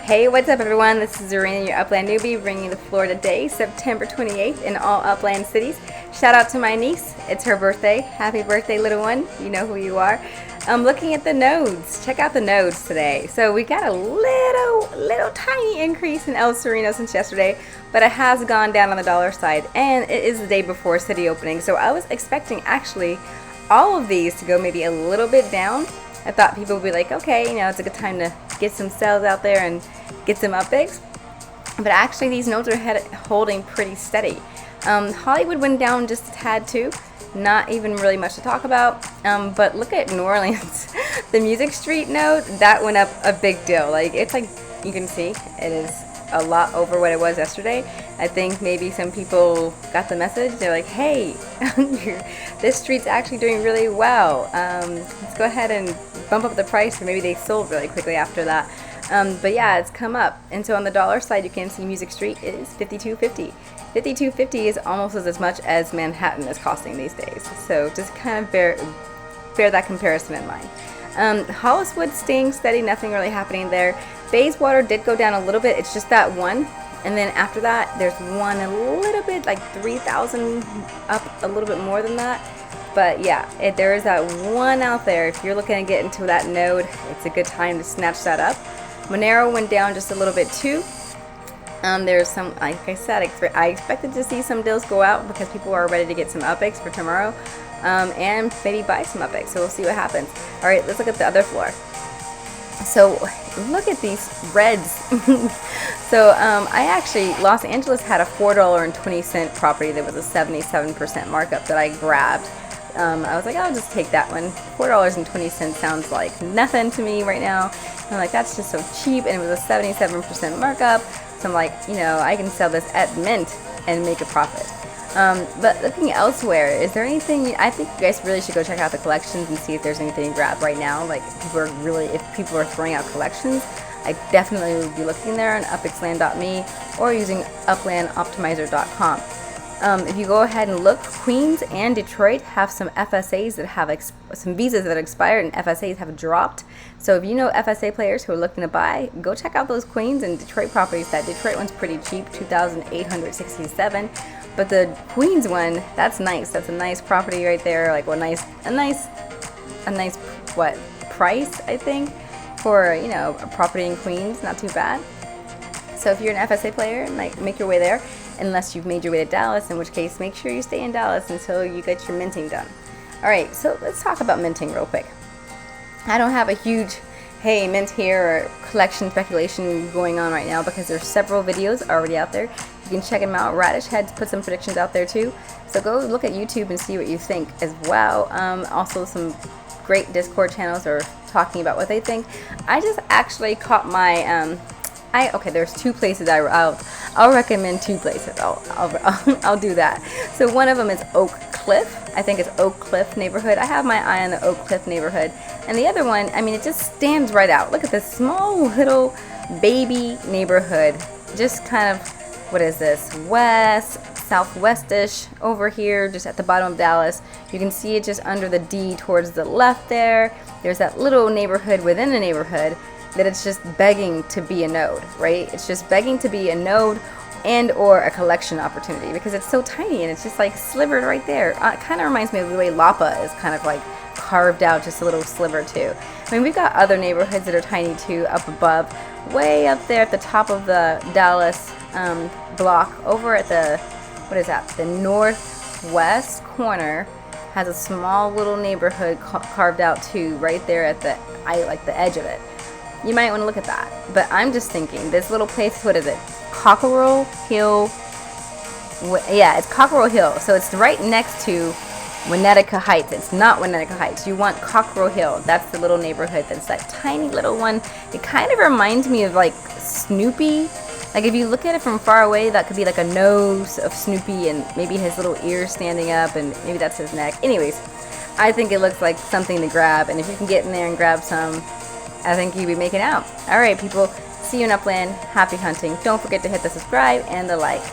Hey, what's up everyone? This is Zarina, your Upland newbie, bringing the Florida day, September 28th in all Upland cities. Shout out to my niece. It's her birthday. Happy birthday, little one. You know who you are. I'm looking at the nodes. Check out the nodes today. So we got a little tiny increase in El Sereno since yesterday, but it has gone down on the dollar side, and it is the day before city opening. So I was expecting actually all of these to go maybe a little bit down. I thought people would be like, okay, it's a good time to get some sales out there and get some up bigs. But actually these nodes are holding pretty steady. Hollywood went down just a tad too. Not even really much to talk about. But look at New Orleans. The Music Street node, that went up a big deal. It's like, you can see, it is a lot over what it was yesterday. I think maybe some people got the message. They're like, hey, this street's actually doing really well. Let's go ahead and bump up the price. Or maybe they sold really quickly after that. But yeah, it's come up. And so on the dollar side, you can see Music Street is $52.50. $52.50 is almost as much as Manhattan is costing these days. So just kind of bear that comparison in mind. Holliswood staying steady, nothing really happening there. Bayswater did go down a little bit. It's just that one. And then after that, there's one a little bit, like 3,000 up, a little bit more than that. But yeah, there is that one out there. If you're looking to get into that node, it's a good time to snatch that up. Monero went down just a little bit too. There's some, like I said, I expected to see some deals go out because people are ready to get some UPX for tomorrow, and maybe buy some UPX. So we'll see what happens. All right, let's look at the other floor. So look at these reds. So Los Angeles had a $4.20 property that was a 77% markup that I grabbed. I was like, I'll just take that one. $4.20 sounds like nothing to me right now. I'm like, that's just so cheap, and it was a 77% markup. So I'm like, I can sell this at mint and make a profit. But looking elsewhere, is there anything? I think you guys really should go check out the collections and see if there's anything to grab right now. If people are throwing out collections, I definitely would be looking there on upxland.me or using uplandoptimizer.com. If you go ahead and look, Queens and Detroit have some FSAs that have some visas that expired, and FSAs have dropped. So if you know FSA players who are looking to buy, go check out those Queens and Detroit properties. That Detroit one's pretty cheap, $2,867. But the Queens one, that's nice. That's a nice property right there. Like a nice price, I think, for a property in Queens. Not too bad. So if you're an FSA player, make your way there. Unless you've made your way to Dallas, in which case make sure you stay in Dallas until you get your minting done. Alright, so let's talk about minting real quick. I don't have a huge, hey, mint here or collection speculation going on right now because there's several videos already out there. You can check them out. Radish Heads put some predictions out there too. So go look at YouTube and see what you think as well. Also some great Discord channels are talking about what they think. I just actually caught my there's two places I'll recommend two places. I'll do that. So one of them is Oak Cliff. I think it's Oak Cliff neighborhood. I have my eye on the Oak Cliff neighborhood. And the other one, it just stands right out. Look at this small little baby neighborhood. Just kind of, what is this? Southwestish over here, just at the bottom of Dallas. You can see it just under the D towards the left there. There's that little neighborhood within the neighborhood that it's just begging to be a node, right? It's just begging to be a node and or a collection opportunity because it's so tiny and it's just like slivered right there. It kind of reminds me of the way Lapa is kind of like carved out just a little sliver too. We've got other neighborhoods that are tiny too up above, way up there at the top of the Dallas block over at the northwest corner has a small little neighborhood carved out too, right there at the edge of it. You might want to look at that. But I'm just thinking, this little place, what is it? Cockerel Hill. Yeah, it's Cockerel Hill. So it's right next to Winnetka Heights. It's not Winnetka Heights. You want Cockerel Hill. That's the little neighborhood. That's that tiny little one. It kind of reminds me of like Snoopy. Like if you look at it from far away, that could be like a nose of Snoopy and maybe his little ears standing up and maybe that's his neck. Anyways, I think it looks like something to grab. And if you can get in there and grab some, I think you'll be making out. All right, people. See you in Upland. Happy hunting. Don't forget to hit the subscribe and the like.